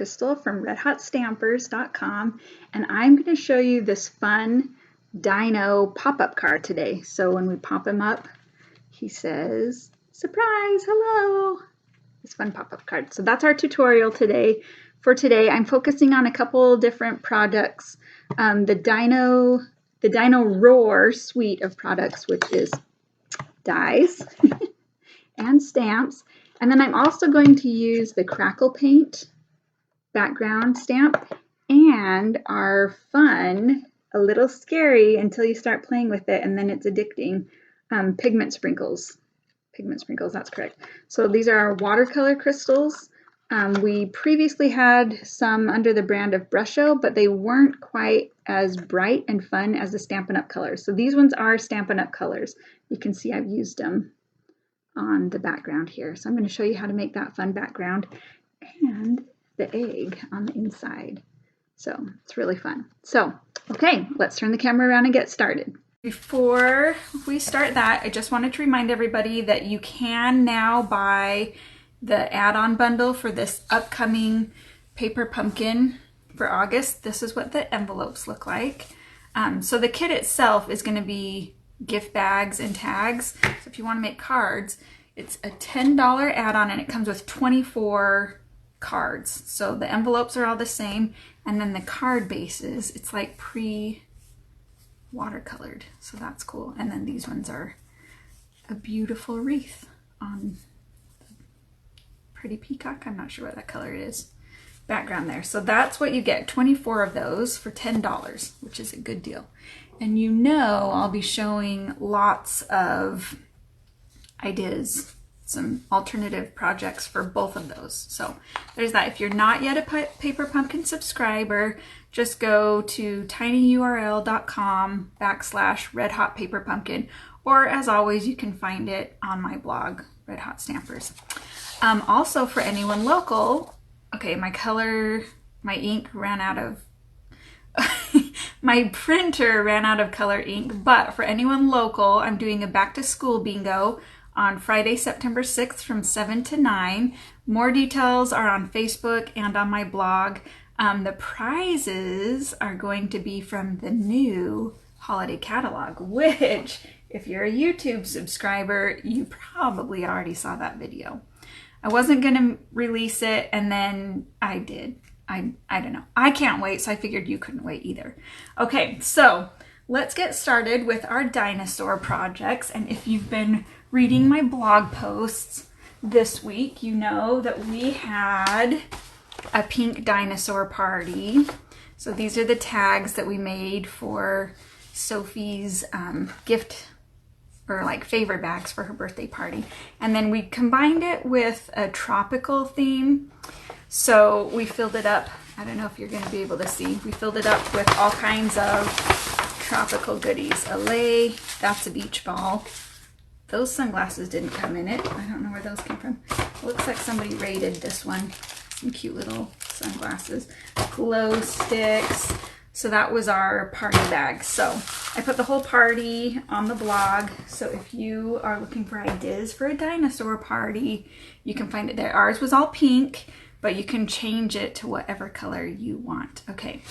Crystal from redhotstampers.com, and I'm going to show you this fun dino pop-up card today. So when we pop him up, he says, "Surprise, hello." This fun pop-up card. So that's our tutorial today. For today, I'm focusing on a couple different products. The Dinoroar suite of products, which is dies and stamps. And then I'm also going to use the Crackle Paint background stamp and our fun, a little scary until you start playing with it and then it's addicting, Pigment Sprinkles. Pigment Sprinkles, that's correct. So these are our watercolor crystals. We previously had some under the brand of Brusho, but they weren't quite as bright and fun as the Stampin' Up colors. So these ones are Stampin' Up colors. You can see I've used them on the background here. So I'm going to show you how to make that fun background and the egg on the inside. So it's really fun. So, okay, let's turn the camera around and get started. Before we start that, I just wanted to remind everybody that you can now buy the add-on bundle for this upcoming paper pumpkin for August. This is what the envelopes look like. So the kit itself is going to be gift bags and tags. So if you want to make cards, it's a $10 add-on and it comes with 24 cards. So the envelopes are all the same, and then the card bases, it's like pre-watercolored. So that's cool. And then these ones are a beautiful wreath on pretty peacock. I'm not sure what that color is. Background there. So that's what you get, 24 of those for $10, which is a good deal. And you know I'll be showing lots of ideas, some alternative projects for both of those. So there's that. If you're not yet a Paper Pumpkin subscriber, just go to tinyurl.com/redhotpaperpumpkin, or as always, you can find it on my blog, Red Hot Stampers. Also for anyone local, okay, my ink ran out of my printer ran out of color ink, but for anyone local, I'm doing a back to school bingo on Friday, September 6th from 7 to 9. More details are on Facebook and on my blog. The prizes are going to be from the new holiday catalog, which if you're a YouTube subscriber, you probably already saw that video. I wasn't going to release it, and then I did. I don't know. I can't wait, so I figured you couldn't wait either. Okay, so let's get started with our dinosaur projects. And if you've been reading my blog posts this week, you know that we had a pink dinosaur party. So these are the tags that we made for Sophie's gift, or like favor bags for her birthday party. And then we combined it with a tropical theme. So we filled it up. I don't know if you're going to be able to see. We filled it up with all kinds of tropical goodies. A lei, that's a beach ball. Those sunglasses didn't come in it. I don't know where those came from. It looks like somebody raided this one. Some cute little sunglasses. Glow sticks. So that was our party bag. So I put the whole party on the blog. So if you are looking for ideas for a dinosaur party, you can find it there. Ours was all pink, but you can change it to whatever color you want. Okay,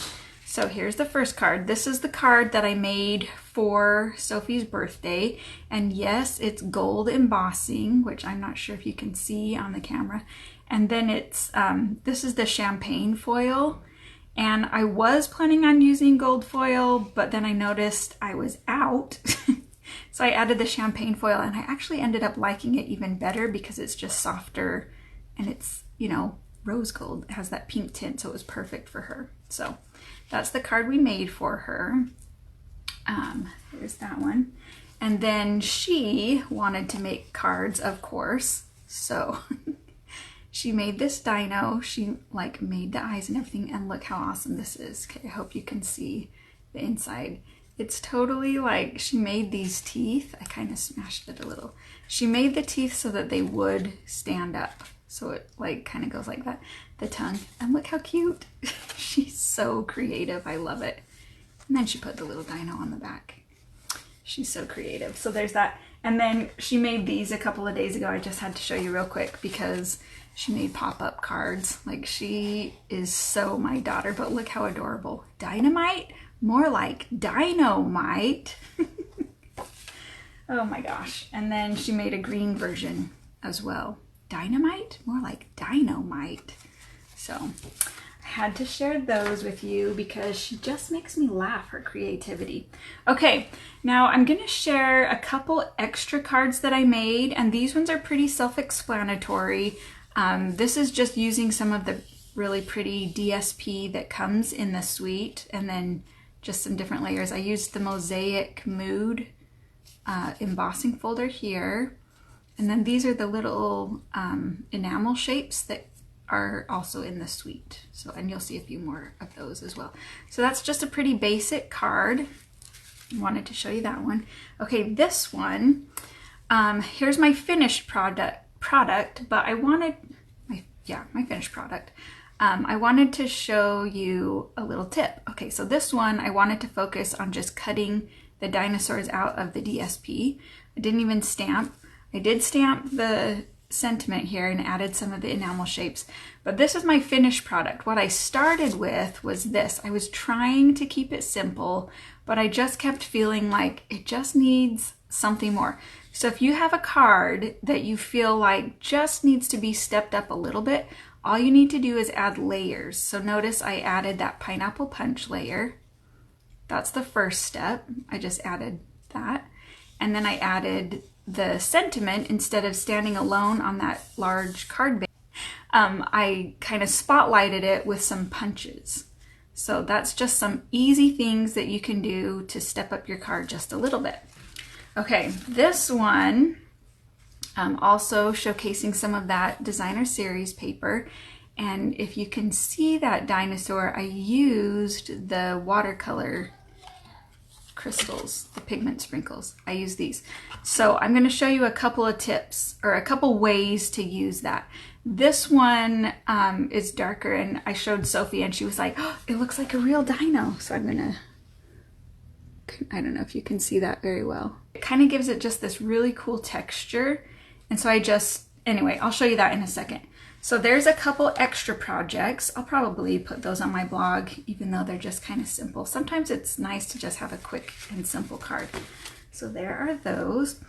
so here's the first card. This is the card that I made for Sophie's birthday. And yes, it's gold embossing, which I'm not sure if you can see on the camera. And then it's, this is the champagne foil. And I was planning on using gold foil, but then I noticed I was out. So I added the champagne foil, and I actually ended up liking it even better because it's just softer and it's, you know, rose gold. It has that pink tint, so it was perfect for her. So that's the card we made for her. There's that one. And then she wanted to make cards, of course. So she made this dino. She like made the eyes and everything, and look how awesome this is. Okay, I hope you can see the inside. It's totally like she made these teeth. I kind of smashed it a little. She made the teeth so that they would stand up. So it like kind of goes like that, the tongue. And look how cute. She's so creative. I love it. And then she put the little dino on the back. She's so creative. So there's that. And then she made these a couple of days ago. I just had to show you real quick because she made pop-up cards. Like, she is so my daughter, but look how adorable. Dynamite? More like dynamite. Oh my gosh. And then she made a green version as well. Dynamite? More like dynamite. So I had to share those with you because she just makes me laugh, her creativity. Okay, now I'm gonna share a couple extra cards that I made, and these ones are pretty self-explanatory. This is just using some of the really pretty DSP that comes in the suite, and then just some different layers. I used the Mosaic Mood embossing folder here, and then these are the little enamel shapes that are also in the suite. So, and you'll see a few more of those as well. So that's just a pretty basic card. I wanted to show you that one. Okay, this one, here's my finished product, but I wanted, my finished product. I wanted to show you a little tip. Okay, so this one, I wanted to focus on just cutting the dinosaurs out of the DSP. I didn't even stamp. I did stamp the sentiment here and added some of the enamel shapes, but this is my finished product. What I started with was this. I was trying to keep it simple, but I just kept feeling like it just needs something more. So if you have a card that you feel like just needs to be stepped up a little bit, all you need to do is add layers. So notice I added that pineapple punch layer. That's the first step. I just added that. And then I added the sentiment. Instead of standing alone on that large card base, I kind of spotlighted it with some punches. So that's just some easy things that you can do to step up your card just a little bit. Okay, this one, also showcasing some of that designer series paper. And if you can see that dinosaur, I used the watercolor crystals, the pigment sprinkles. I use these. So I'm going to show you a couple of tips or a couple ways to use that. This one is darker, and I showed Sophie and she was like, oh, it looks like a real dino. So I'm gonna, I don't know if you can see that very well. It kind of gives it just this really cool texture. And so anyway, I'll show you that in a second. So there's a couple extra projects. I'll probably put those on my blog, even though they're just kind of simple. Sometimes it's nice to just have a quick and simple card. So there are those.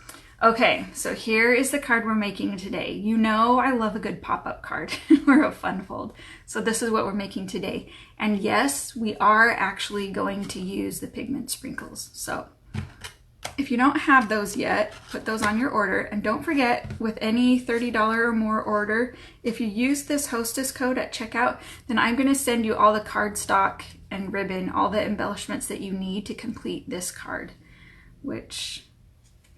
Okay, so here is the card we're making today. You know I love a good pop-up card or a fun fold. So this is what we're making today. And yes, we are actually going to use the pigment sprinkles. So if you don't have those yet, put those on your order. And don't forget, with any $30 or more order, if you use this hostess code at checkout, then I'm going to send you all the cardstock and ribbon, all the embellishments that you need to complete this card, which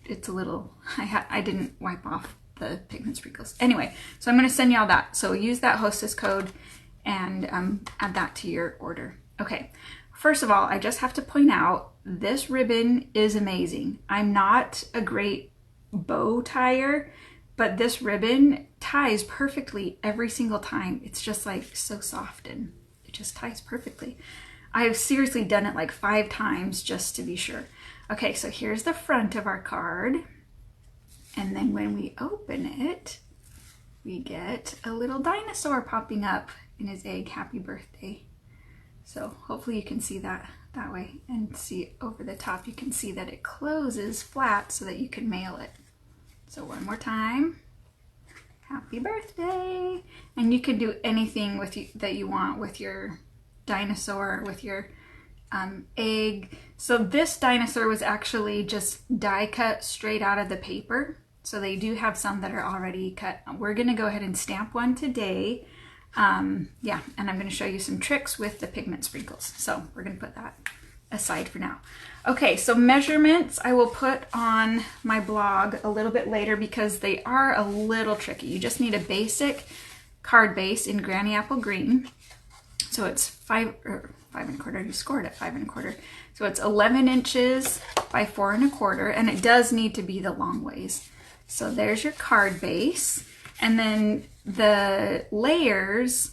it's a little, I didn't wipe off the pigment sprinkles. Anyway, so I'm going to send you all that. So use that hostess code and add that to your order. Okay. First of all, I just have to point out, this ribbon is amazing. I'm not a great bow tire, but this ribbon ties perfectly every single time. It's just like so soft and it just ties perfectly. I've seriously done it like 5 times just to be sure. Okay, so here's the front of our card. And then when we open it, we get a little dinosaur popping up in his egg. Happy birthday. So hopefully you can see that way, and see over the top, you can see that it closes flat so that you can mail it. So one more time, happy birthday. And you can do anything that you want with your dinosaur, with your egg. So this dinosaur was actually just die cut straight out of the paper. So they do have some that are already cut. We're gonna go ahead and stamp one today. Yeah, and I'm going to show you some tricks with the pigment sprinkles. So we're going to put that aside for now. Okay, so measurements I will put on my blog a little bit later because they are a little tricky. You just need a basic card base in Granny Apple Green. So it's 5 1/4. You scored at 5 1/4. So it's 11 inches by 4 1/4, and it does need to be the long ways. So there's your card base. And then the layers,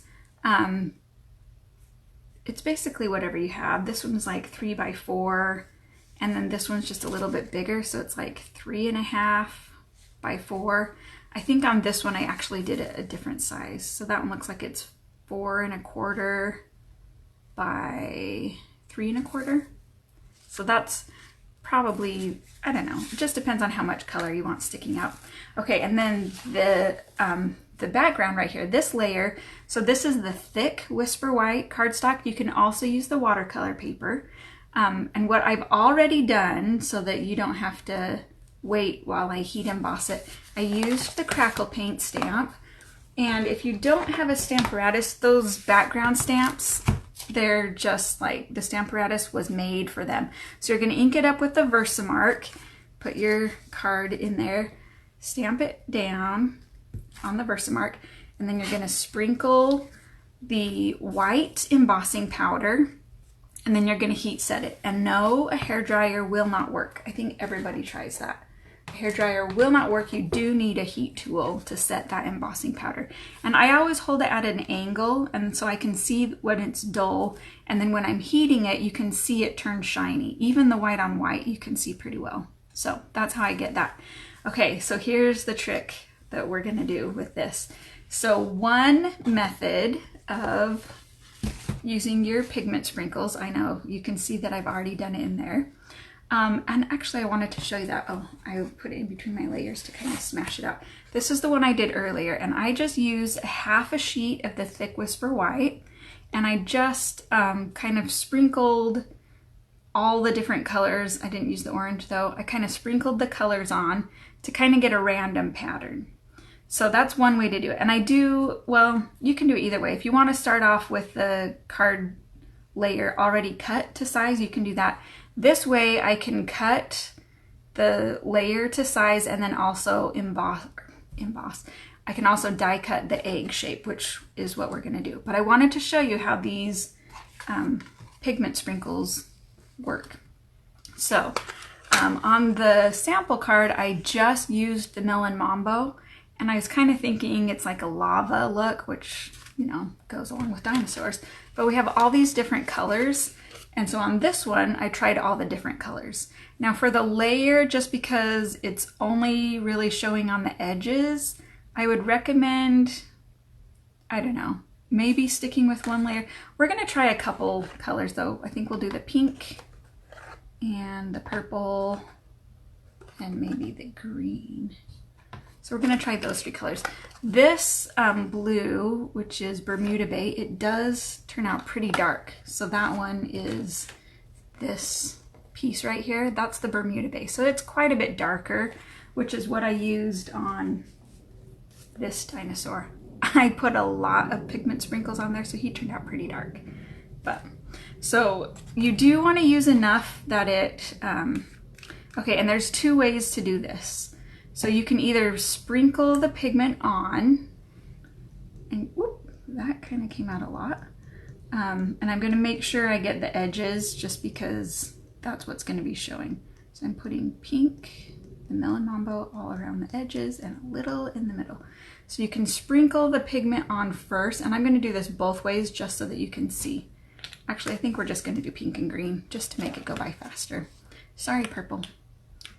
it's basically whatever you have. This one's like 3 by 4, And then this one's just a little bit bigger, so it's like 3.5 by 4. I think on this one I actually did it a different size. So that one looks like it's 4.25 by 3.25. So that's probably, I don't know, it just depends on how much color you want sticking out. Okay, and then the background right here, this layer, so this is the thick Whisper White cardstock. You can also use the watercolor paper. And what I've already done, so that you don't have to wait while I heat emboss it, I used the crackle paint stamp. And if you don't have a Stamparatus, those background stamps, they're just like, the Stamparatus was made for them. So you're going to ink it up with the Versamark, put your card in there, stamp it down on the Versamark, and then you're going to sprinkle the white embossing powder, and then you're going to heat set it. And no, a hairdryer will not work. I think everybody tries that. A hairdryer will not work. You do need a heat tool to set that embossing powder. And I always hold it at an angle, and so I can see when it's dull, and then when I'm heating it, you can see it turn shiny. Even the white on white, you can see pretty well. So that's how I get that. Okay, so here's the trick that we're gonna do with this. So one method of using your pigment sprinkles, I know you can see that I've already done it in there. And actually I wanted to show you that. Oh, I put it in between my layers to kind of smash it out. This is the one I did earlier, and I just used half a sheet of the thick Whisper White, and I just kind of sprinkled all the different colors. I didn't use the orange though. I kind of sprinkled the colors on to kind of get a random pattern. So that's one way to do it. And I do, well, you can do it either way. If you want to start off with the card layer already cut to size, you can do that. This way I can cut the layer to size and then also emboss. I can also die cut the egg shape, which is what we're going to do. But I wanted to show you how these pigment sprinkles work. So on the sample card, I just used the Melon Mambo. And I was kind of thinking it's like a lava look, which, you know, goes along with dinosaurs. But we have all these different colors. And so on this one, I tried all the different colors. Now for the layer, just because it's only really showing on the edges, I would recommend, I don't know, maybe sticking with one layer. We're going to try a couple colors though. I think we'll do the pink and the purple and maybe the green. So we're going to try those 3 colors. This blue, which is Bermuda Bay, it does turn out pretty dark. So that one is this piece right here. That's the Bermuda Bay. So it's quite a bit darker, which is what I used on this dinosaur. I put a lot of pigment sprinkles on there, so he turned out pretty dark. But so you do want to use enough that it, okay, and there's 2 ways to do this. So you can either sprinkle the pigment on, and whoop, that kind of came out a lot. And I'm going to make sure I get the edges just because that's what's going to be showing. So I'm putting pink, the Melon Mambo all around the edges and a little in the middle. So you can sprinkle the pigment on first, and I'm going to do this both ways just so that you can see. Actually, I think we're just going to do pink and green just to make it go by faster. Sorry, purple.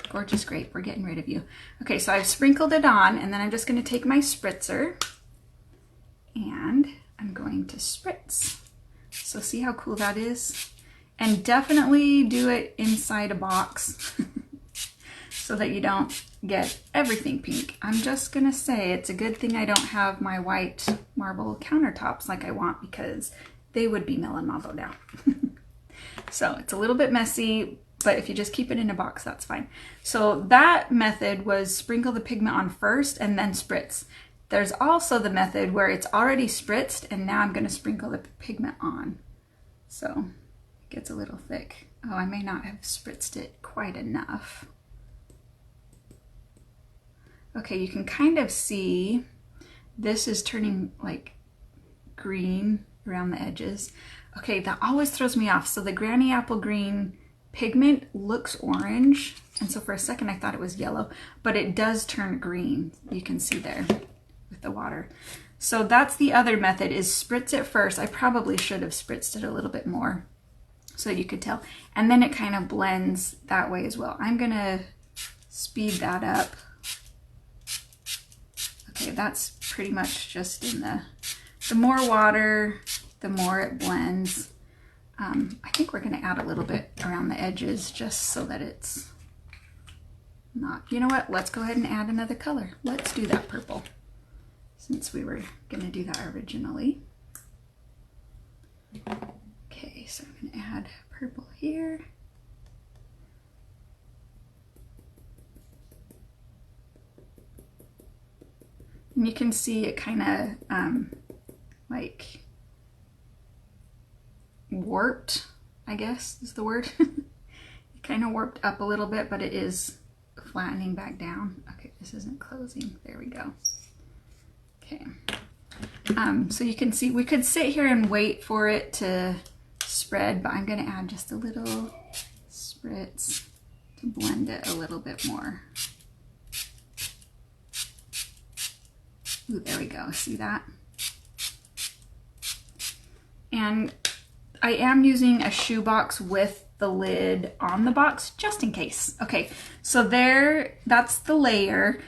Gorgeous grape, we're getting rid of you. Okay, so I've sprinkled it on, and then I'm just going to take my spritzer and I'm going to spritz. So see how cool that is? And definitely do it inside a box so that you don't get everything pink. I'm just going to say it's a good thing I don't have my white marble countertops like I want, because they would be Melon Mambo now. So it's a little bit messy, but if you just keep it in a box, that's fine. So that method was sprinkle the pigment on first and then spritz. There's also the method where it's already spritzed and now I'm going to sprinkle the pigment on. So it gets a little thick. Oh, I may not have spritzed it quite enough. Okay, you can kind of see this is turning like green around the edges. Okay, that always throws me off. So the Granny Apple Green pigment looks orange, and so for a second I thought it was yellow, but it does turn green. You can see there with the water. So that's the other method, is spritz it first. I probably should have spritzed it a little bit more. so you could tell. And then it kind of blends that way as well. I'm gonna speed that up. Okay, that's pretty much just in the more water, the more it blends. I think we're gonna add a little bit around the edges just so that it's not, you know what, let's go ahead and add another color. Let's do that purple, since we were gonna do that originally. Okay, so I'm gonna add purple here. And you can see it kind of like warped, I guess is the word. It kind of warped up a little bit, but it is flattening back down. Okay, this isn't closing. There we go. Okay. So you can see we could sit here and wait for it to spread, but I'm going to add just a little spritz to blend it a little bit more. Ooh, there we go. See that? And I am using a shoebox with the lid on the box just in case. Okay, so there, that's the layer.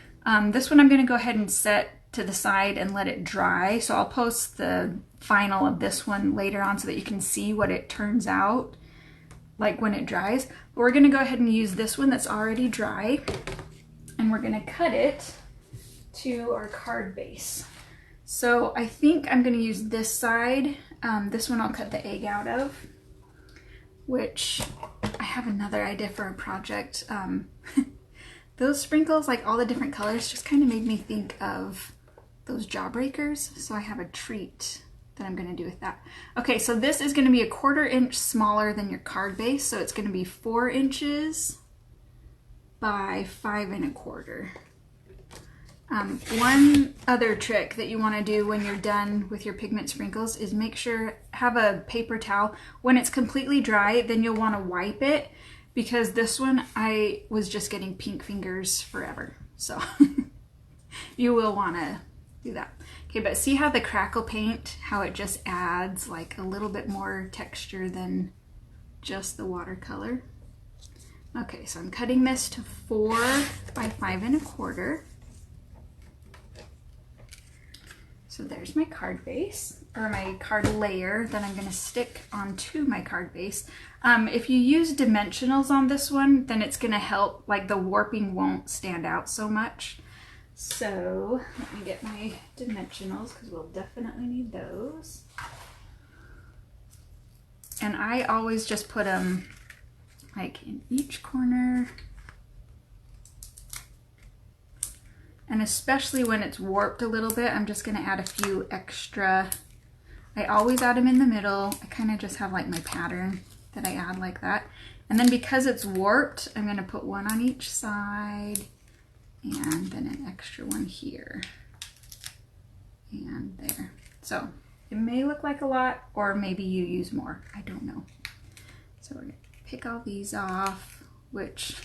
This one I'm going to go ahead and set to the side and let it dry. So I'll post the final of this one later on so that you can see what it turns out like when it dries. But we're going to go ahead and use this one that's already dry, and we're going to cut it to our card base. So I think I'm going to use this side. This one I'll cut the egg out of, which I have another idea for a project. Those sprinkles, like all the different colors, just kind of made me think of those jawbreakers. So I have a treat that I'm going to do with that. Okay, so this is going to be a 1/4 inch smaller than your card base. So it's going to be 4 inches by 5 1/4. One other trick that you want to do when you're done with your pigment sprinkles is make sure, have a paper towel. When it's completely dry, then you'll want to wipe it, because this one I was just getting pink fingers forever. So you will want to do that. Okay, but see how the crackle paint, how it just adds like a little bit more texture than just the watercolor. Okay, so I'm cutting this to 4 by 5 1/4. So there's my card base, or my card layer that I'm going to stick onto my card base. If you use dimensionals on this one, then it's going to help, like the warping won't stand out so much. So let me get my dimensionals, because we'll definitely need those. And I always just put them like in each corner. And especially when it's warped a little bit, I'm just going to add a few extra. I always add them in the middle. I kind of just have like my pattern that I add like that. And then because it's warped, I'm going to put one on each side and then an extra one here and there. So it may look like a lot, or maybe you use more. I don't know. So we're going to pick all these off, which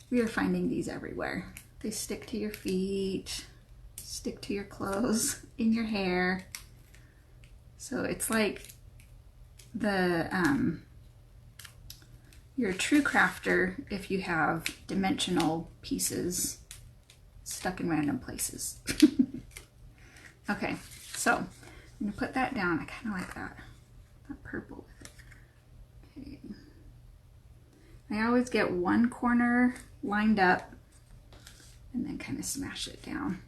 we are finding these everywhere. They stick to your feet, stick to your clothes, in your hair. So it's like the you're a true crafter if you have dimensional pieces stuck in random places. Okay, so I'm gonna put that down. I kind of like that purple with it. Okay. I always get one corner lined up and then kind of smash it down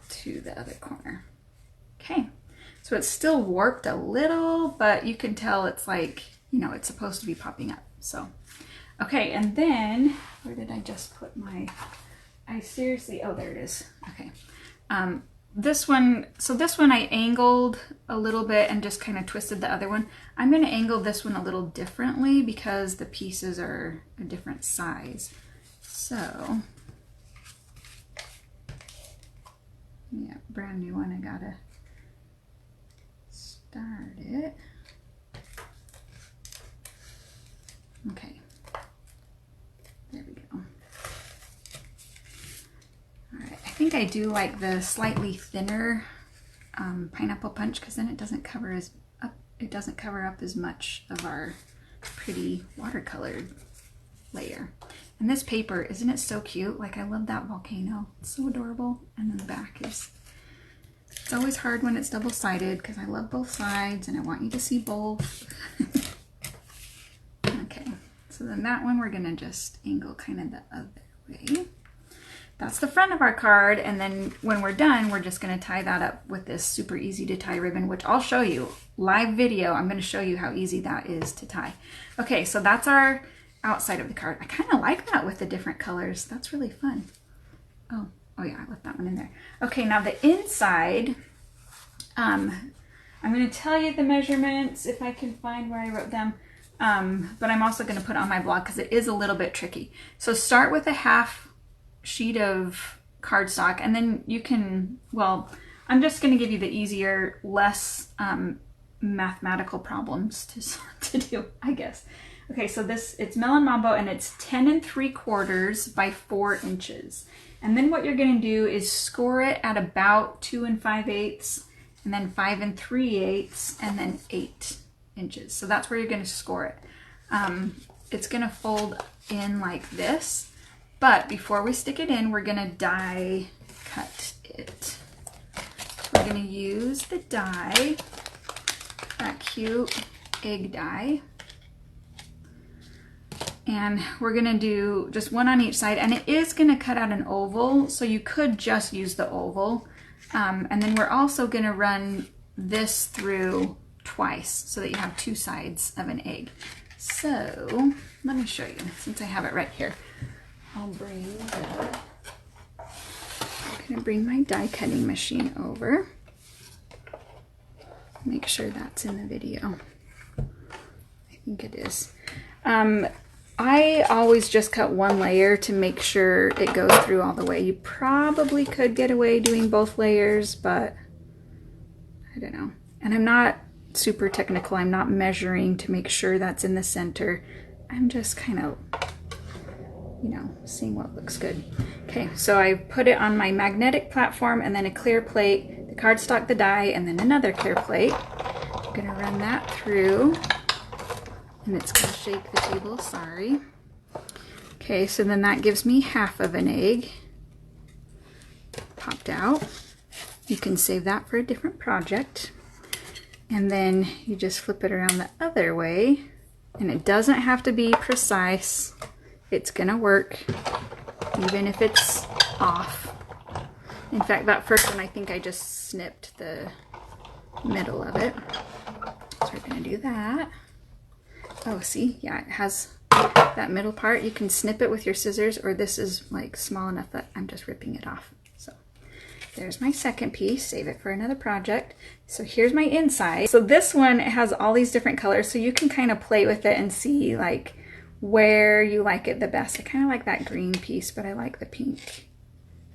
to the other corner. Okay, so it's still warped a little, but you can tell it's like, you know, it's supposed to be popping up. So, okay, and then, where did I just put my, oh, there it is. Okay, this one, so this one I angled a little bit and just kind of twisted the other one. I'm going to angle this one a little differently because the pieces are a different size. So, yeah, brand new one, I gotta start it. Okay, there we go. All right, I think I do like the slightly thinner pineapple punch, because then it doesn't cover it doesn't cover up as much of our pretty watercolored layer. And this paper, isn't it so cute? Like, I love that volcano. It's so adorable. And then the back is, it's always hard when it's double-sided because I love both sides and I want you to see both. Okay, so then that one we're gonna just angle kind of the other way. That's the front of our card, and then when we're done, we're just gonna tie that up with this super easy to tie ribbon, which I'll show you. Live video, I'm gonna show you how easy that is to tie. Okay, so that's our outside of the card. I kind of like that with the different colors. That's really fun. Oh yeah, I left that one in there. Okay, now the inside, I'm gonna tell you the measurements if I can find where I wrote them. But I'm also gonna put on my blog because it is a little bit tricky. So start with a half sheet of cardstock, and then you can, well, I'm just going to give you the easier, less mathematical problems to do, I guess. Okay, so it's Melon Mambo, and it's 10 3/4 by 4 inches. And then what you're going to do is score it at about 2 5/8, and then 5 3/8, and then 8 inches. So that's where you're going to score it. It's going to fold in like this. But before we stick it in, we're gonna die cut it. We're gonna use the die, that cute egg die. And we're gonna do just one on each side, and it is gonna cut out an oval, so you could just use the oval. And then we're also gonna run this through twice so that you have 2 sides of an egg. So let me show you, since I have it right here. I'm gonna bring my die cutting machine over. Make sure that's in the video. I think it is. I always just cut one layer to make sure it goes through all the way. You probably could get away doing both layers, but I don't know. And I'm not super technical. I'm not measuring to make sure that's in the center. I'm just kind of, you know, seeing what looks good. Okay, so I put it on my magnetic platform, and then a clear plate, the cardstock, the die, and then another clear plate. I'm gonna run that through, and it's gonna shake the table, sorry. Okay, so then that gives me half of an egg popped out. You can save that for a different project. And then you just flip it around the other way, and it doesn't have to be precise. It's gonna work even if it's off. In fact, that first one, I think I just snipped the middle of it. So we're gonna do that. Oh, see, yeah, it has that middle part. You can snip it with your scissors, or this is like small enough that I'm just ripping it off. So there's my second piece, save it for another project. So here's my inside. So this one has all these different colors, so you can kind of play with it and see like where you like it the best. I kind of like that green piece, but I like the pink.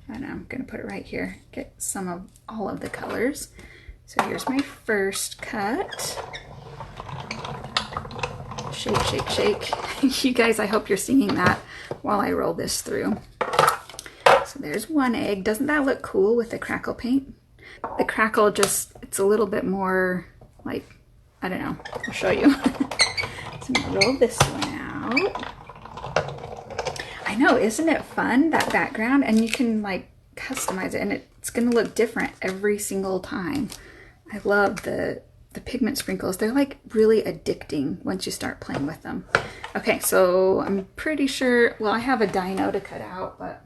And I'm gonna put it right here, get some of all of the colors. So here's my first cut. Shake, shake, shake. You guys, I hope you're singing that while I roll this through. So there's one egg. Doesn't that look cool with the crackle paint? The crackle just, it's a little bit more like, I don't know, I'll show you. So I'm gonna roll this one out. I know, isn't it fun, that background? And you can like customize it, and it's gonna look different every single time. I love the pigment sprinkles. They're like really addicting once you start playing with them. Okay, so I'm pretty sure, well, I have a dino to cut out, but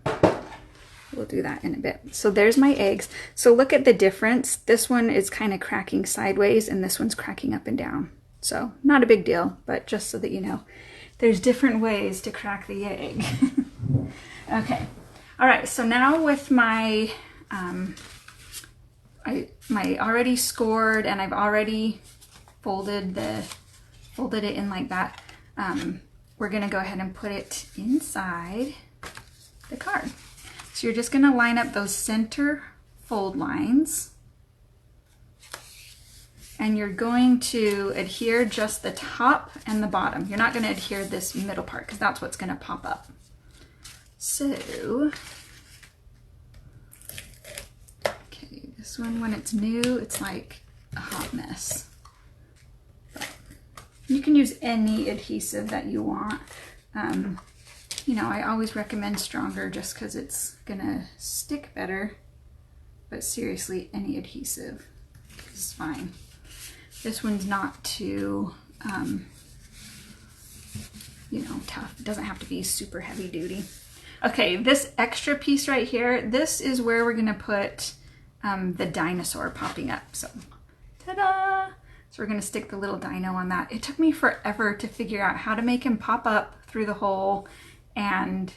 we'll do that in a bit. So there's my eggs. So look at the difference. This one is kind of cracking sideways, and this one's cracking up and down. So not a big deal, but just so that you know, there's different ways to crack the egg. Okay, all right, so now with my, my already scored, and I've already folded it in like that, we're gonna go ahead and put it inside the card. So you're just gonna line up those center fold lines, and you're going to adhere just the top and the bottom. You're not gonna adhere this middle part because that's what's gonna pop up. So, okay, this one, when it's new, it's like a hot mess. You can use any adhesive that you want. You know, I always recommend stronger just because it's gonna stick better. But seriously, any adhesive is fine. This one's not too, you know, tough. It doesn't have to be super heavy duty. Okay, this extra piece right here, this is where we're gonna put the dinosaur popping up. So, ta-da! So we're gonna stick the little dino on that. It took me forever to figure out how to make him pop up through the hole and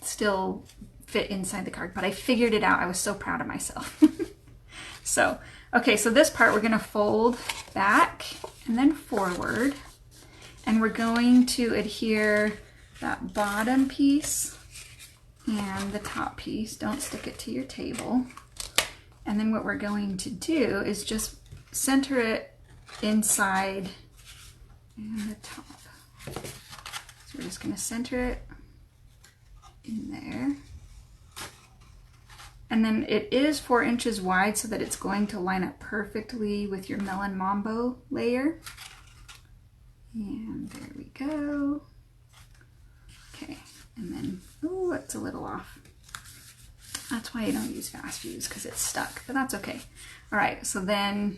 still fit inside the card, but I figured it out. I was so proud of myself. So, okay, so this part we're gonna fold back and then forward, and we're going to adhere that bottom piece and the top piece. Don't stick it to your table. And then what we're going to do is just center it inside and the top. So we're just going to center it in there. And then it is 4 inches wide so that it's going to line up perfectly with your Melon Mambo layer. And there we go. Okay, and then, oh, it's a little off. That's why I don't use fast fuse, because it's stuck, but that's okay. All right, so then,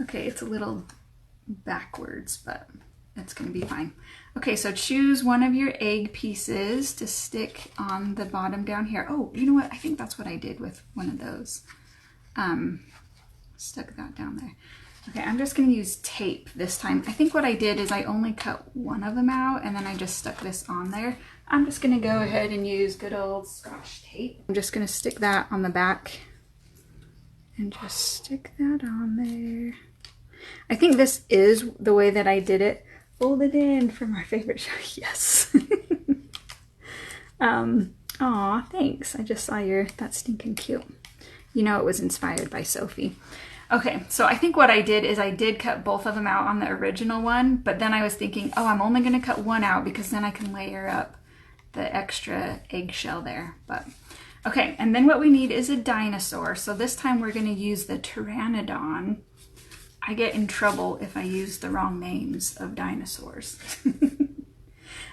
okay, it's a little backwards, but it's gonna be fine. Okay, so choose one of your egg pieces to stick on the bottom down here. Oh, you know what? I think that's what I did with one of those. Stuck that down there. Okay, I'm just gonna use tape this time. I think what I did is I only cut one of them out and then I just stuck this on there. I'm just gonna go ahead and use good old Scotch tape. I'm just gonna stick that on the back and just stick that on there. I think this is the way that I did it. Fold it in from our favorite show. Yes. Aw, thanks. I just saw that's stinking cute. You know it was inspired by Sophie. Okay, so I think what I did is I did cut both of them out on the original one, but then I was thinking, oh, I'm only gonna cut one out because then I can layer up the extra eggshell there. But okay, and then what we need is a dinosaur. So this time we're gonna use the Pteranodon. I get in trouble if I use the wrong names of dinosaurs.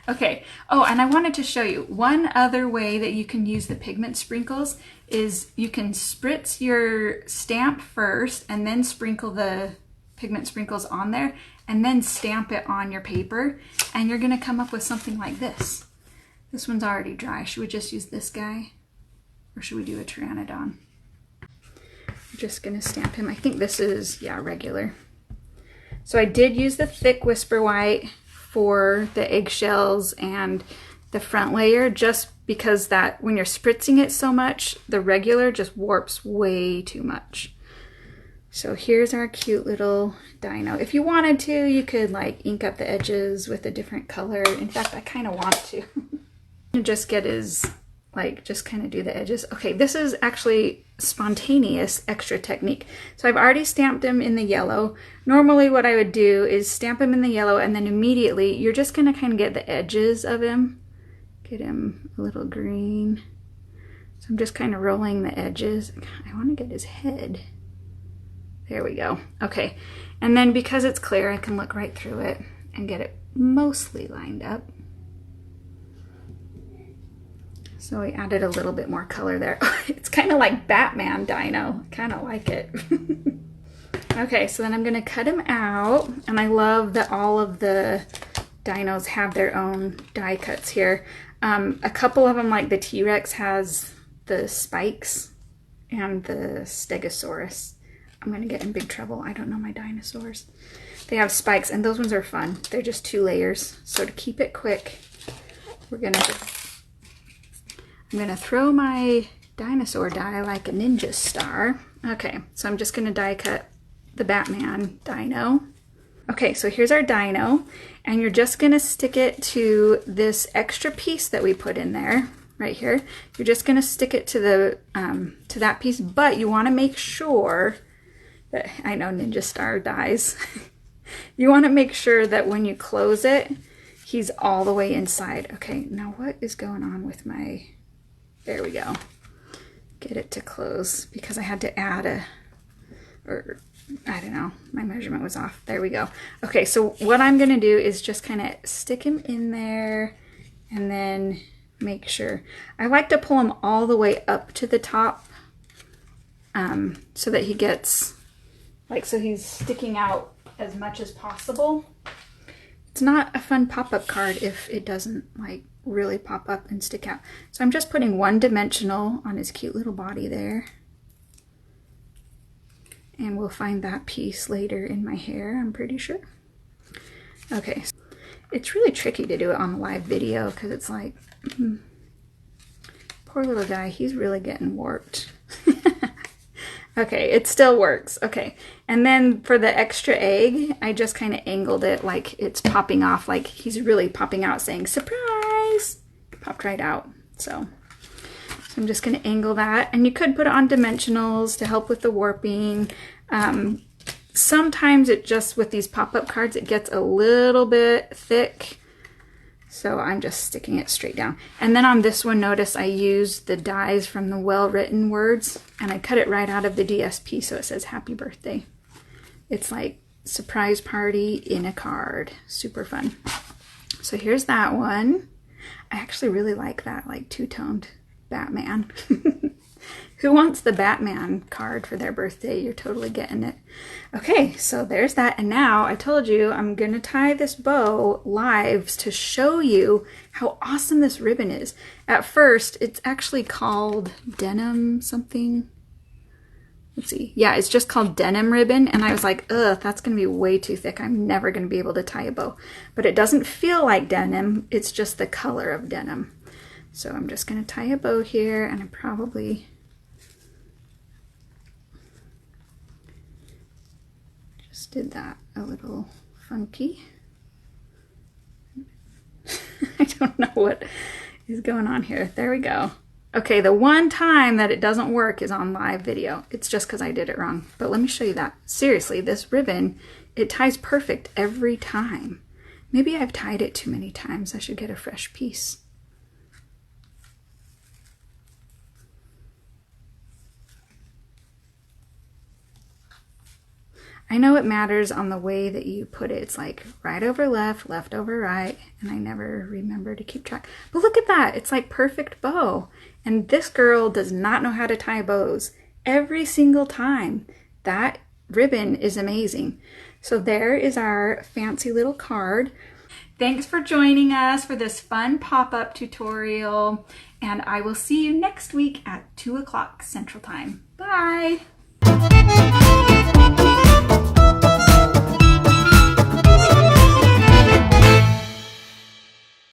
Okay, oh, and I wanted to show you one other way that you can use the pigment sprinkles is you can spritz your stamp first and then sprinkle the pigment sprinkles on there and then stamp it on your paper, and you're gonna come up with something like this. This one's already dry. Should we just use this guy? Or should we do a Pteranodon? I'm just gonna stamp him. I think this is, yeah, regular. So I did use the thick Whisper White for the eggshells and the front layer, just because that when you're spritzing it so much, the regular just warps way too much. So here's our cute little dino. If you wanted to, you could like ink up the edges with a different color. In fact, I kind of want to. Just get his, like, just kind of do the edges. Okay, this is actually spontaneous extra technique. So I've already stamped him in the yellow. Normally what I would do is stamp him in the yellow and then immediately you're just gonna kind of get the edges of him. Get him a little green. So I'm just kind of rolling the edges. I want to get his head. There we go. Okay, and then because it's clear, I can look right through it and get it mostly lined up. So we added a little bit more color there. It's kind of like Batman dino. I kind of like it. Okay, so then I'm gonna cut him out, and I love that all of the dinos have their own die cuts here. A couple of them, like the T-Rex, has the spikes, and the Stegosaurus. I'm gonna get in big trouble. I don't know my dinosaurs. They have spikes, and those ones are fun. They're just 2 layers. So to keep it quick, I'm gonna throw my dinosaur die like a ninja star. Okay, so I'm just gonna die cut the Batman dino. Okay, so here's our dino, and you're just gonna stick it to this extra piece that we put in there, right here. You're just gonna stick it to the to that piece, but you wanna make sure that, I know ninja star dies. You wanna make sure that when you close it, he's all the way inside. Okay, now what is going on with my, there we go. Get it to close because I had to add I don't know, my measurement was off. There we go. Okay, so what I'm gonna do is just kind of stick him in there and then make sure. I like to pull him all the way up to the top so that he gets, like, so he's sticking out as much as possible. It's not a fun pop-up card if it doesn't like really pop up and stick out. So I'm just putting one dimensional on his cute little body there. And we'll find that piece later in my hair, I'm pretty sure. Okay, it's really tricky to do it on a live video because it's like, poor little guy, he's really getting warped. Okay, it still works. Okay, and then for the extra egg, I just kind of angled it like it's popping off, like he's really popping out saying, surprise! Popped right out, so I'm just gonna angle that. And you could put it on dimensionals to help with the warping. Sometimes it just, with these pop-up cards, it gets a little bit thick. So I'm just sticking it straight down. And then on this one, notice I used the dies from the well-written words and I cut it right out of the DSP so it says happy birthday. It's like surprise party in a card. Super fun. So here's that one. I actually really like that, like two-toned Batman. Who wants the Batman card for their birthday? You're totally getting it. Okay, so there's that. And now I told you I'm going to tie this bow live to show you how awesome this ribbon is. At first, it's actually called denim something. Let's see. Yeah, it's just called denim ribbon. And I was like, ugh, that's going to be way too thick. I'm never going to be able to tie a bow. But it doesn't feel like denim. It's just the color of denim. So I'm just going to tie a bow here, and I probably just did that a little funky. I don't know what is going on here. There we go. Okay, the one time that it doesn't work is on live video. It's just because I did it wrong. But let me show you that. Seriously, this ribbon, it ties perfect every time. Maybe I've tied it too many times. I should get a fresh piece. I know it matters on the way that you put it. It's like right over left, left over right, and I never remember to keep track. But look at that. It's like perfect bow. And this girl does not know how to tie bows every single time. That ribbon is amazing. So there is our fancy little card. Thanks for joining us for this fun pop-up tutorial, and I will see you next week at 2 o'clock Central Time. Bye!